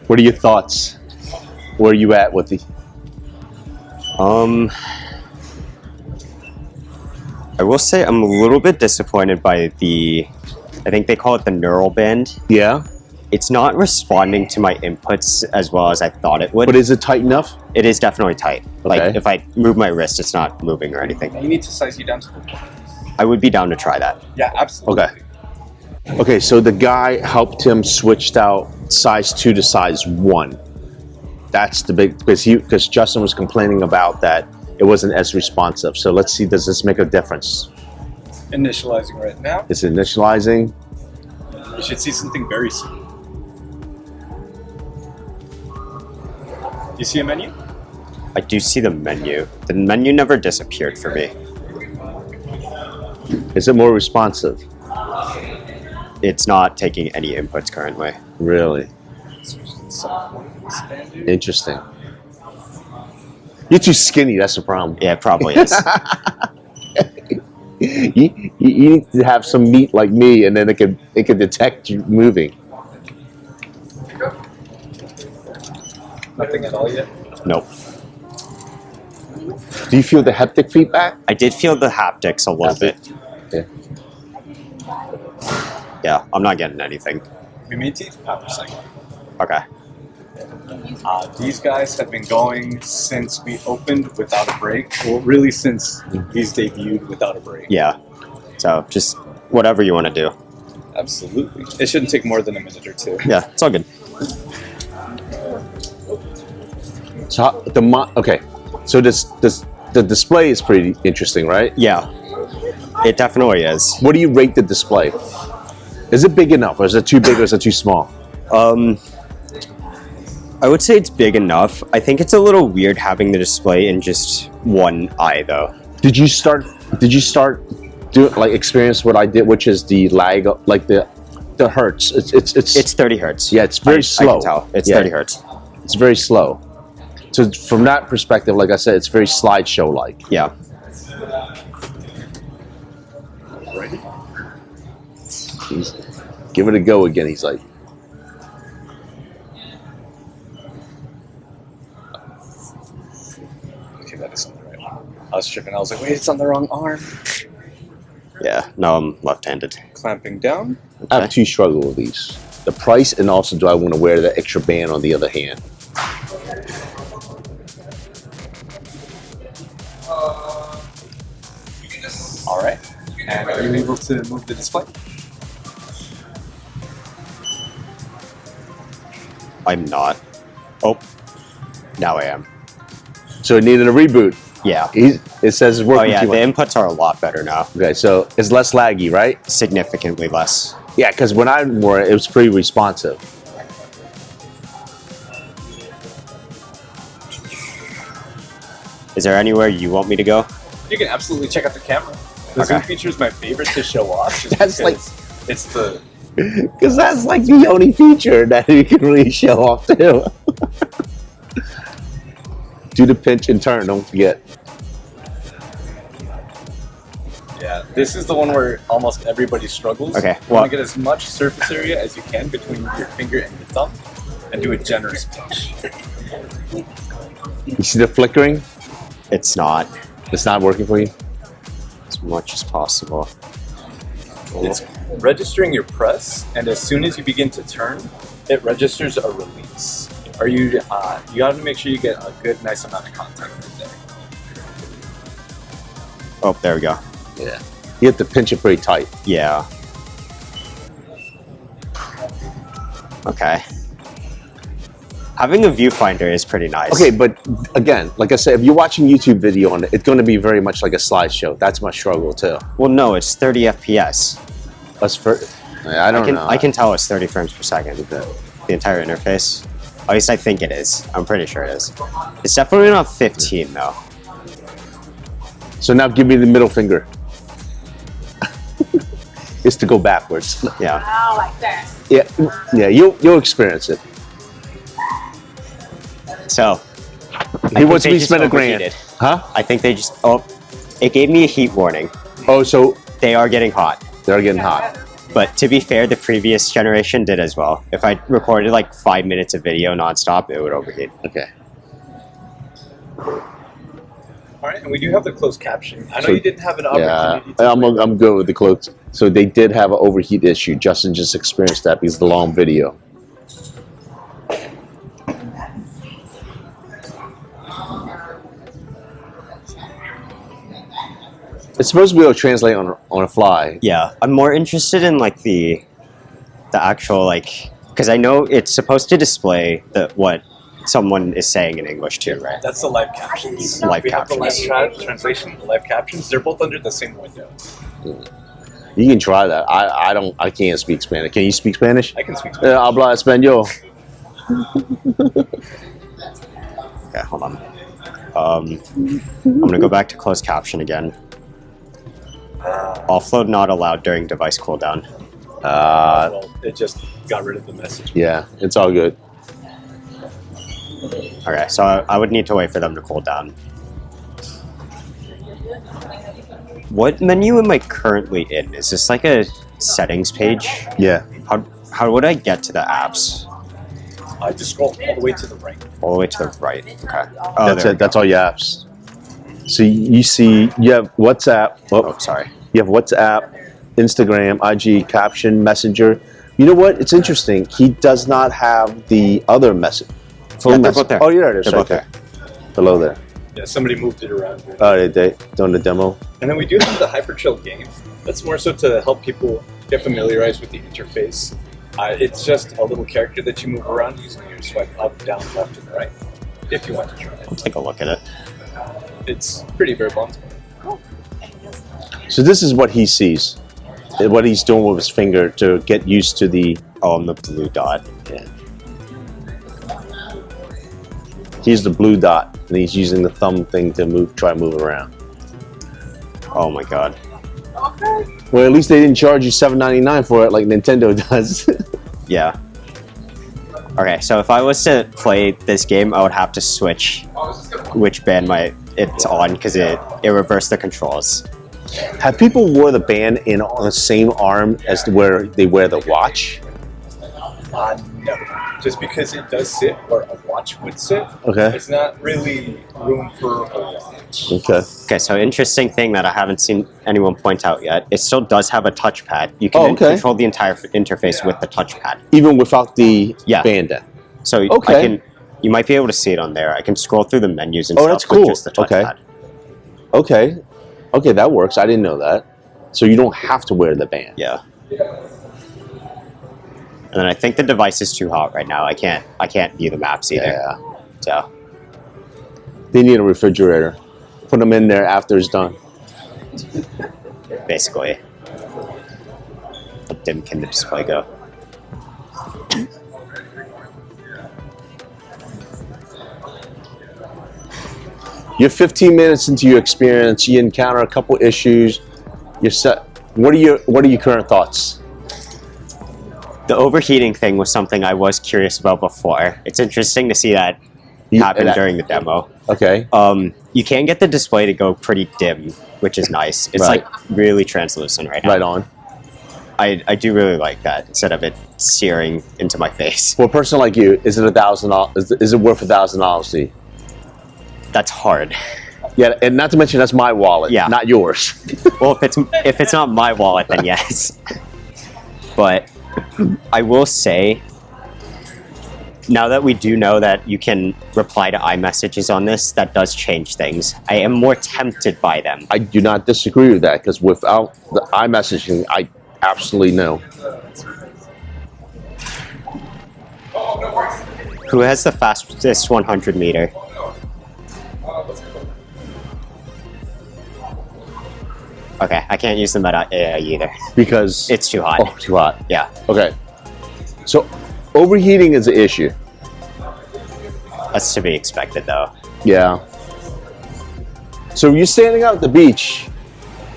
S1: What are your thoughts? Where are you at with the?
S2: I will say I'm a little bit disappointed by the, I think they call it the neural band.
S1: Yeah.
S2: It's not responding to my inputs as well as I thought it would.
S1: But is it tight enough?
S2: It is definitely tight. Like
S1: Okay.
S2: if I move my wrist, it's not moving or anything.
S3: You need to size you down to the point.
S2: I would be down to try that.
S3: Yeah, absolutely.
S1: Okay. Okay, so the guy helped him switched out size 2 to size 1. That's the big, because Justin was complaining about that it wasn't as responsive. So let's see, does this make a difference?
S3: Initializing right now.
S1: It's initializing.
S3: You should see something very soon. You see a menu?
S2: I do see the menu. The menu never disappeared for me.
S1: Is it more responsive?
S2: It's not taking any inputs currently.
S1: Really?
S3: Standard.
S1: Interesting. You're too skinny, that's the problem.
S2: Yeah, it probably is.
S1: You need to have some meat like me, and then it can detect you moving.
S3: Nothing at all yet?
S2: Nope.
S1: Do you feel the haptic feedback?
S2: I did feel the haptics a little bit.
S1: Yeah.
S2: Yeah, I'm not getting anything.
S3: We made teeth power cycle.
S2: Okay.
S3: These guys have been going since we opened without a break. Well, really since these debuted without a break.
S2: Yeah. So just whatever you want to do.
S3: Absolutely. It shouldn't take more than a minute or two.
S2: Yeah, it's all good.
S1: So so the display is pretty interesting, right?
S2: Yeah. It definitely is.
S1: What do you rate the display? Is it big enough, or is it too big, or is it too small?
S2: I would say it's big enough. I think it's a little weird having the display in just one eye, though.
S1: Did you start doing like experience what I did, which is the lag, like the hertz?
S2: It's 30 hertz.
S1: Yeah, it's very slow.
S2: I can tell. It's 30 hertz.
S1: It's very slow. So from that perspective, like I said, it's very slideshow-like.
S2: Yeah.
S1: Give it a go again. He's like,
S3: Okay, that is on the right one. I was tripping. I was like, wait, it's on the wrong arm.
S2: Yeah. No, I'm left-handed.
S3: Clamping down.
S1: I have two struggle with these: the price, and also do I want to wear the extra band on the other hand?
S3: All right. And are you able to move the display?
S2: I'm not. Oh. Now I am.
S1: So it needed a reboot.
S2: Yeah.
S1: It says it's working
S2: Oh, yeah.
S1: too
S2: The
S1: much.
S2: inputs are a lot better now.
S1: Okay, so it's less laggy, right?
S2: Significantly less.
S1: Yeah, because when I wore it, it was pretty responsive.
S2: Is there anywhere you want me to go?
S3: You can absolutely check out the camera. The
S2: Okay.
S3: zoom feature is my favorite to show off. Just
S1: That's like-
S3: because it's the
S1: Because that's like the only feature that you can really show off too. Do the pinch and turn, don't forget.
S3: Yeah, this is the one where almost everybody struggles.
S2: Okay,
S3: You
S2: well-
S3: want to get as much surface area as you can between your finger and your thumb, and do a generous push.
S1: You see the flickering?
S2: It's not.
S1: It's not working for you?
S2: As much as possible.
S3: It's registering your press, and as soon as you begin to turn, it registers a release. Are you? You have to make sure you get a good, nice amount of contact right there.
S2: Oh, there we go.
S1: Yeah. You have to pinch it pretty tight.
S2: Yeah. Okay. Having a viewfinder is pretty nice.
S1: Okay, but again, like I said, if you're watching YouTube video on it, it's going to be very much like a slideshow. That's my struggle too.
S2: Well, no, it's 30 FPS.
S1: That's for. I don't know.
S2: I can tell it's 30 frames per second. The entire interface. At least I think it is. I'm pretty sure it is. It's definitely not 15 though.
S1: So now give me the middle finger. It's to go backwards.
S2: Yeah.
S5: Oh, like that.
S1: Yeah, you'll experience it.
S2: So.
S1: He wants me to spend $1 grand. Huh?
S2: I think they just. Oh, it gave me a heat warning.
S1: Oh, so
S2: They are getting hot.
S1: they're getting hot.
S2: But to be fair, the previous generation did as well. If I recorded like 5 minutes of video nonstop, it would overheat.
S1: Okay.
S3: All right, and we do have the closed caption. I know
S1: So-
S3: you didn't have an
S1: Yeah,
S3: opportunity. To
S1: I'm good with the clothes. So they did have an overheat issue. Justin just experienced that because of the long video. It's supposed to be able to translate on a fly.
S2: Yeah, I'm more interested in like the actual like because I know it's supposed to display what someone is saying in English too, right?
S3: That's the live captions.
S2: Live
S3: we have the
S2: captions.
S3: live translation, the live captions. They're both under the same window.
S1: You can try that. I can't speak Spanish. Can you speak Spanish?
S3: I can speak Spanish.
S1: Habla español.
S2: Okay, hold on. I'm gonna go back to closed caption again. Offload not allowed during device cooldown.
S3: Well, it just got rid of the message.
S1: Yeah, it's all good.
S2: Okay, so I would need to wait for them to cool down. What menu am I currently in? Is this like a settings page?
S1: Yeah.
S2: How would I get to the apps?
S3: I just scroll all the way to the right.
S2: All the way to the right. Okay. Oh,
S1: That's
S2: there
S1: it. That's all your apps. So you see, you have WhatsApp.
S2: Oh, sorry.
S1: You have WhatsApp, Instagram, IG, caption, messenger. You know what? It's interesting. He does not have the other message.
S2: Yeah, they're both there.
S1: Oh, yeah, there's
S2: They're
S1: right
S2: both
S1: there. Below there.
S3: Yeah, somebody moved it around.
S1: Oh, they doing the demo.
S3: And then we do have the Hyperchill game. That's more so to help people get familiarized with the interface. It's just a little character that you move around using your swipe up, down, left, and right. If you want to try it.
S2: I'll take a look at it.
S3: It's pretty bare bones.
S1: So this is what he sees. What he's doing with his finger to get used to the...
S2: Oh, I'm the blue dot.
S1: Yeah. He's the blue dot, and he's using the thumb thing to try to move around.
S2: Oh my god.
S1: Well, at least they didn't charge you $7.99 for it like Nintendo does.
S2: Yeah. Okay, so if I was to play this game, I would have to switch which band it's on because it reversed the controls.
S1: Have people wore the band on the same arm as where they wear the watch?
S3: No. Just because it does sit where a watch would sit,
S1: Okay.
S3: it's not really room for a watch.
S1: Okay.
S2: Okay, so interesting thing that I haven't seen anyone point out yet. It still does have a touchpad. You can control the entire interface with the touchpad.
S1: Even without the
S2: Yeah.
S1: band then?
S2: So
S1: Okay.
S2: you might be able to see it on there. I can scroll through the menus and
S1: Oh,
S2: stuff
S1: that's cool.
S2: with just the
S1: Okay.
S2: touchpad.
S1: Okay. Okay, that works. I didn't know that. So you don't have to wear the band.
S2: Yeah. And then I think the device is too hot right now. I can't view the maps either.
S1: Yeah.
S2: So
S1: They need a refrigerator. Put them in there after it's done.
S2: basically, how dim can the display go?
S1: You're 15 minutes into your experience. You encounter a couple issues. You're set. What are your current thoughts?
S2: The overheating thing was something I was curious about before. It's interesting to see that happen during the demo.
S1: Okay.
S2: You can get the display to go pretty dim, which is nice. It's
S1: Right.
S2: like really translucent right now.
S1: Right on.
S2: I do really like that instead of it searing into my face.
S1: For a person like you, is it $1,000? Is it worth $1,000 to you?
S2: That's hard.
S1: Yeah, and not to mention that's my wallet,
S2: Yeah.
S1: not yours.
S2: Well, if it's not my wallet, then yes. But I will say, now that we do know that you can reply to iMessages on this, that does change things. I am more tempted by them.
S1: I do not disagree with that because without the iMessaging, I absolutely know.
S2: Who has the fastest 100 meter? Okay, I can't use the meta AI either.
S1: Because
S2: It's too hot.
S1: oh, too hot.
S2: Yeah.
S1: Okay. So overheating is an issue.
S2: That's to be expected, though.
S1: Yeah. So you're standing out at the beach,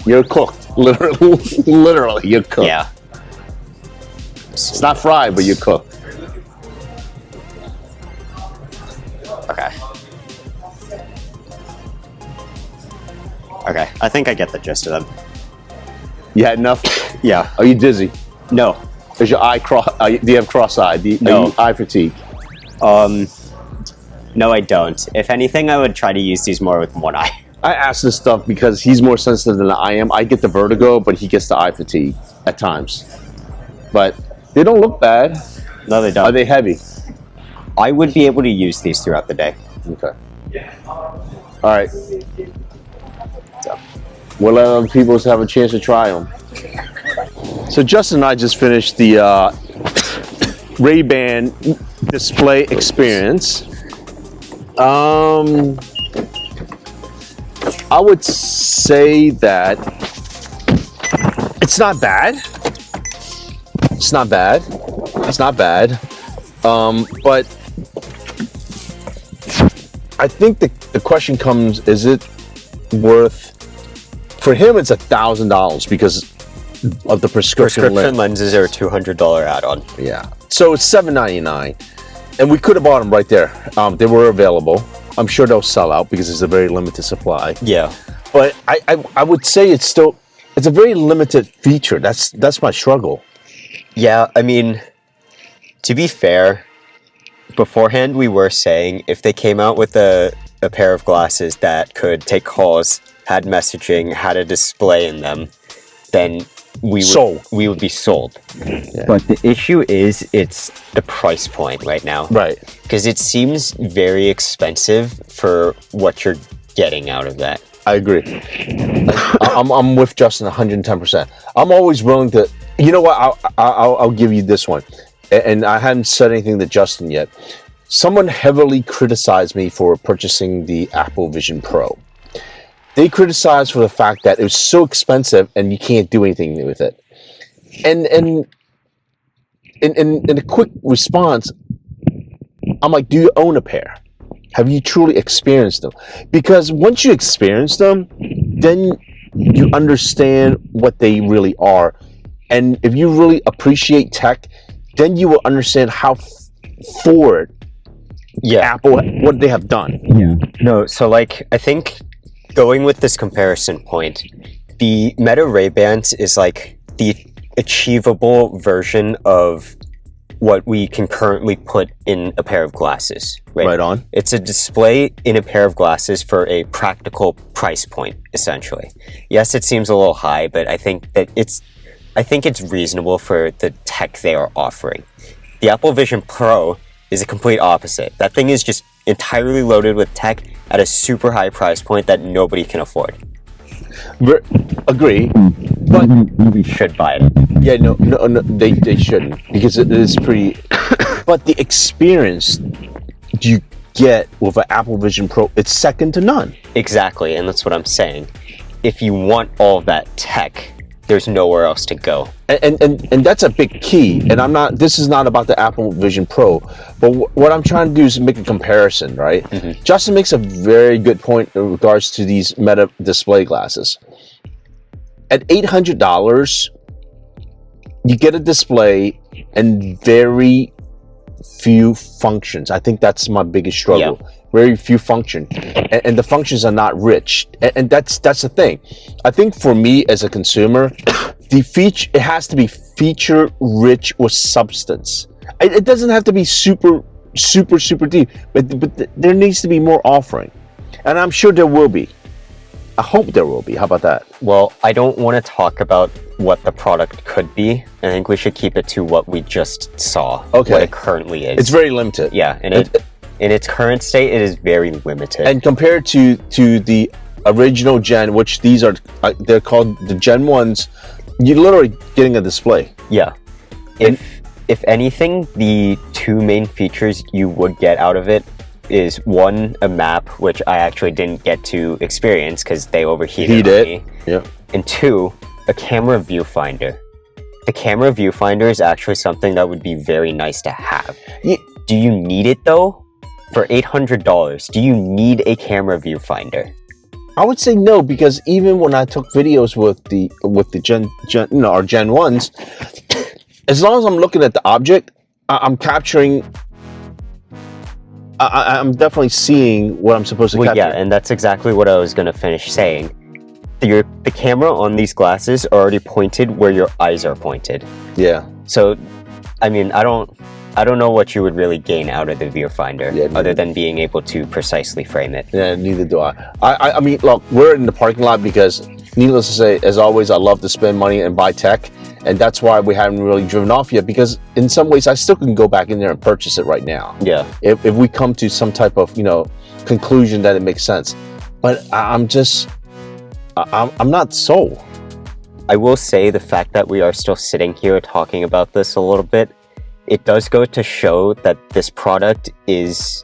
S1: you're cooked. Literally, you're cooked.
S2: Yeah.
S1: It's not fried, but you're cooked.
S2: Okay. Okay, I think I get the gist of them.
S1: You had enough?
S2: Yeah.
S1: Are you dizzy?
S2: No.
S1: Is your eye do you have cross-eyed?
S2: No.
S1: Are you eye fatigue?
S2: No, I don't. If anything, I would try to use these more with one eye.
S1: I ask this stuff because he's more sensitive than I am. I get the vertigo, but he gets the eye fatigue at times. But they don't look bad.
S2: No, they
S1: Are
S2: don't.
S1: they heavy?
S2: I would be able to use these throughout the day.
S1: Okay. All right. We'll let other people have a chance to try them. So Justin and I just finished the Ray-Ban display experience. I would say that it's not bad. It's not bad. It's not bad. But I think the question comes, is it worth, for him it's $1,000 because of the prescription lens.
S2: lenses are a $200 add-on.
S1: Yeah. So it's $7.99. And we could have bought them right there. They were available. I'm sure they'll sell out because it's a very limited supply.
S2: Yeah.
S1: But I would say it's a very limited feature. That's my struggle.
S2: Yeah, I mean, to be fair, beforehand we were saying if they came out with a pair of glasses that could take calls, had messaging, had a display in them, then we would be sold.
S1: Yeah.
S2: But the issue is it's the price point right now.
S1: Right.
S2: Because it seems very expensive for what you're getting out of that.
S1: I agree. I'm with Justin 110%. I'm always willing to. You know what? I'll give you this one, and I haven't said anything to Justin yet. Someone heavily criticized me for purchasing the Apple Vision Pro. They criticized for the fact that it was so expensive and you can't do anything with it. And in a quick response, I'm like, do you own a pair? Have you truly experienced them? Because once you experience them, then you understand what they really are. And if you really appreciate tech, then you will understand how forward Apple, what they have done.
S2: Yeah. No, so like, I think going with this comparison point, the Meta Ray-Bans is like the achievable version of what we can currently put in a pair of glasses.
S1: Right on.
S2: It's a display in a pair of glasses for a practical price point, essentially. Yes, it seems a little high, but I think it's reasonable for the tech they are offering. The Apple Vision Pro is a complete opposite. That thing is just entirely loaded with tech at a super high price point that nobody can afford.
S1: Agree, but
S2: we should buy it.
S1: Yeah, no, they shouldn't, because it is pretty. But the experience you get with an Apple Vision Pro, it's second to none.
S2: Exactly, and that's what I'm saying. If you want all of that tech, there's nowhere else to go.
S1: And that's a big key. And this is not about the Apple Vision Pro, but what I'm trying to do is make a comparison, right? Mm-hmm. Justin makes a very good point in regards to these Meta display glasses. At $800, you get a display and very few functions. I think that's my biggest struggle. Yeah. Very few function, and the functions are not rich, and that's the thing. I think for me as a consumer, it has to be feature rich with substance. It doesn't have to be super deep, but there needs to be more offering, and I'm sure there will be. I hope there will be. How about that?
S2: Well, I don't want to talk about what the product could be. I think we should keep it to what we just saw.
S1: Okay.
S2: What it currently is.
S1: It's very limited.
S2: Yeah, and in its current state, it is very limited.
S1: And compared to the original Gen, which these are, they're called the Gen 1s, you're literally getting a display.
S2: Yeah. If anything, the two main features you would get out of it is one, a map, which I actually didn't get to experience because they overheated on me.
S1: Yeah.
S2: And two, a camera viewfinder. The camera viewfinder is actually something that would be very nice to have.
S1: Yeah.
S2: Do you need it though? For $800, do you need a camera viewfinder?
S1: I would say no, because even when I took videos with the Gen our Gen 1s, as long as I'm looking at the object, I'm capturing. I'm definitely seeing what I'm supposed to capture.
S2: Yeah, and that's exactly what I was going to finish saying. The camera on these glasses are already pointed where your eyes are pointed.
S1: Yeah.
S2: So, I mean, I don't know what you would really gain out of the viewfinder, other than being able to precisely frame it.
S1: Yeah, neither do I. I mean, look, we're in the parking lot because, needless to say, as always, I love to spend money and buy tech, and that's why we haven't really driven off yet, because in some ways, I still can go back in there and purchase it right now.
S2: Yeah.
S1: If we come to some type of, conclusion that it makes sense. But I'm not sold.
S2: I will say the fact that we are still sitting here talking about this a little bit, it does go to show that this product is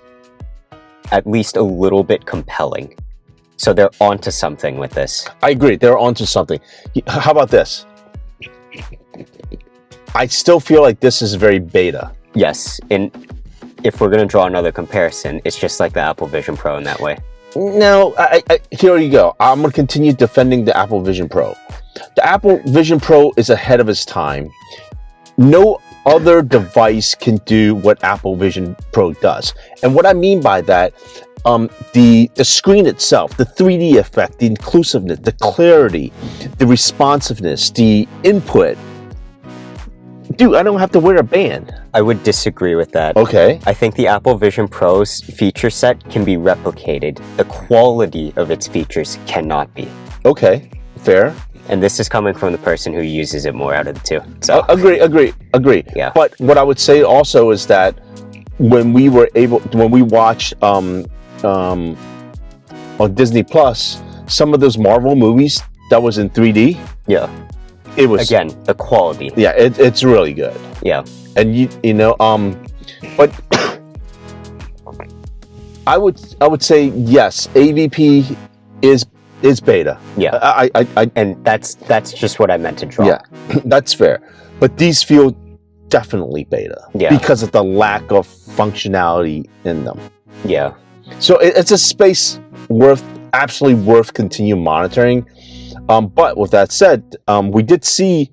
S2: at least a little bit compelling. So they're onto something with this.
S1: I agree. They're onto something. How about this? I still feel like this is very beta.
S2: Yes. And if we're going to draw another comparison, it's just like the Apple Vision Pro in that way.
S1: No, here you go. I'm going to continue defending the Apple Vision Pro. The Apple Vision Pro is ahead of its time. No other device can do what Apple Vision Pro does. And what I mean by that, the screen itself, the 3D effect, the inclusiveness, the clarity, the responsiveness, the input. Dude, I don't have to wear a band.
S2: I would disagree with that.
S1: Okay.
S2: I think the Apple Vision Pro's feature set can be replicated. The quality of its features cannot be.
S1: Okay, fair.
S2: And this is coming from the person who uses it more out of the two. So
S1: Agree.
S2: Yeah.
S1: But what I would say also is that when we watched on Disney Plus, some of those Marvel movies that was in 3D,
S2: yeah,
S1: it was
S2: again the quality.
S1: Yeah, it's really good.
S2: Yeah,
S1: and you know, but I would say yes, AVP is beta.
S2: Yeah,
S1: I
S2: and that's just what I meant to draw.
S1: Yeah, that's fair. But these feel definitely beta.
S2: Yeah.
S1: Because of the lack of functionality in them.
S2: Yeah.
S1: So it's a space absolutely worth continue monitoring. But with that said, we did see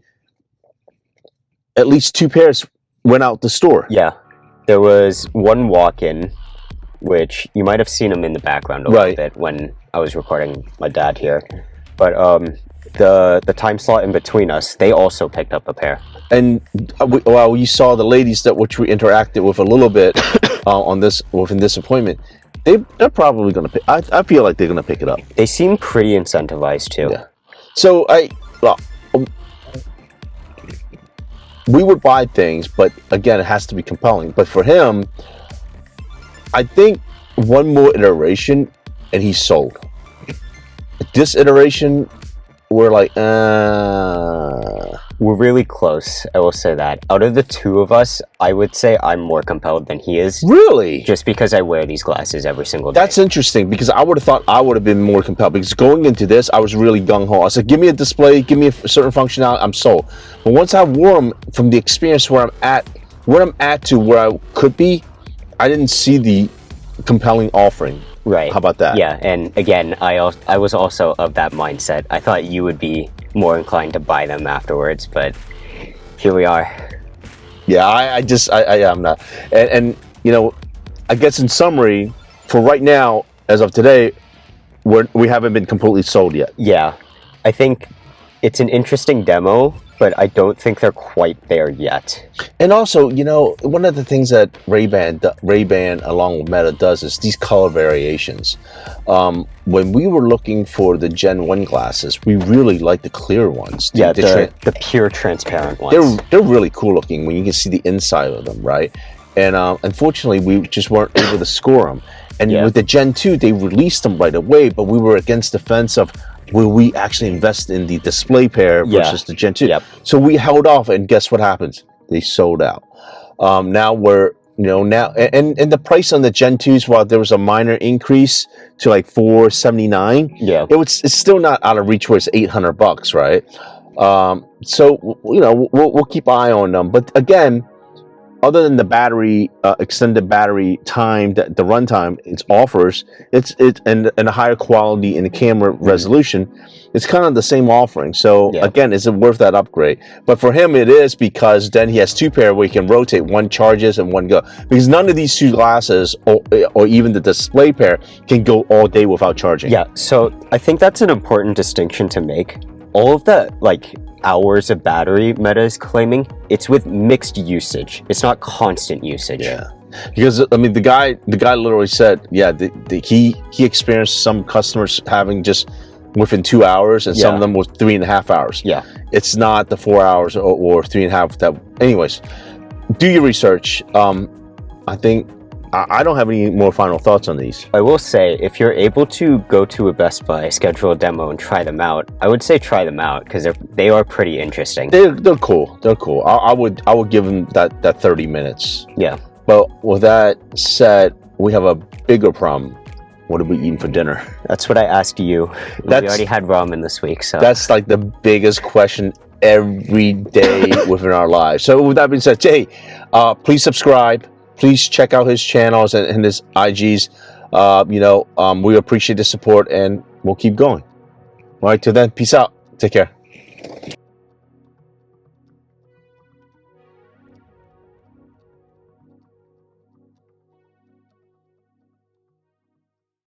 S1: at least 2 pairs went out the store.
S2: Yeah. There was one walk-in, which you might have seen him in the background a little bit when I was recording my dad here. But the time slot in between us, they also picked up a pair. And
S1: you saw the ladies which we interacted with a little bit within this appointment. They're probably going to pick. I feel like they're going to pick it up.
S2: They seem pretty incentivized too.
S1: Yeah. So we would buy things, but again, it has to be compelling. But for him, I think one more iteration and he's sold. This iteration, we're like,
S2: we're really close. I will say that. Out of the two of us, I would say I'm more compelled than he is.
S1: Really?
S2: Just because I wear these glasses every single day.
S1: That's interesting, because I would have thought I would have been more compelled, because going into this, I was really gung-ho. I said, give me a display, give me a certain functionality, I'm sold. But once I wore them, from the experience where I'm at to where I could be, I didn't see the compelling offering.
S2: Right.
S1: How about that?
S2: Yeah, and again, I was also of that mindset. I thought you would be more inclined to buy them afterwards, but here we are.
S1: Yeah, I am not. And you know, I guess in summary, for right now, as of today, we haven't been completely sold yet.
S2: Yeah, I think it's an interesting demo, but I don't think they're quite there yet.
S1: And also, you know, one of the things that Ray-Ban along with Meta does is these color variations. When we were looking for the Gen 1 glasses, we really like the clear ones.
S2: The pure transparent ones.
S1: They're really cool looking when you can see the inside of them, right? And unfortunately, we just weren't able to score them. And with the Gen 2, they released them right away, but we were against the fence of, will we actually invest in the display pair versus the Gen 2?
S2: Yep.
S1: So we held off, and guess what happens? They sold out. Now we're, and the price on the Gen 2s, while there was a minor increase to like $479, it's still not out of reach where it's $800, right? So, we'll keep eye on them. But again, other than the battery, extended battery time, the runtime it offers, and a higher quality in the camera resolution, it's kind of the same offering. So again, is it worth that upgrade? But for him, it is, because then he has 2 pair where he can rotate, one charges and one go. Because none of these 2 glasses, or even the display pair, can go all day without charging.
S2: Yeah. So I think that's an important distinction to make. All of the hours of battery Meta is claiming, it's with mixed usage. It's not constant usage.
S1: Yeah, because I mean, the guy literally said, he experienced some customers having just within 2 hours, and some of them with 3.5 hours.
S2: Yeah,
S1: it's not the 4 hours or 3.5. That, anyways, do your research. I think I don't have any more final thoughts on these.
S2: I will say, if you're able to go to a Best Buy, schedule a demo, and try them out, I would say try them out, because they are pretty interesting.
S1: They're cool. They're cool. I would give them that 30 minutes.
S2: Yeah.
S1: But with that said, we have a bigger problem. What are we eating for dinner?
S2: That's what I asked you. We already had ramen this week, so
S1: that's like the biggest question every day within our lives. So with that being said, Jay, please subscribe. Please check out his channels and his IGs. We appreciate the support, and we'll keep going. All right, till then, peace out. Take care.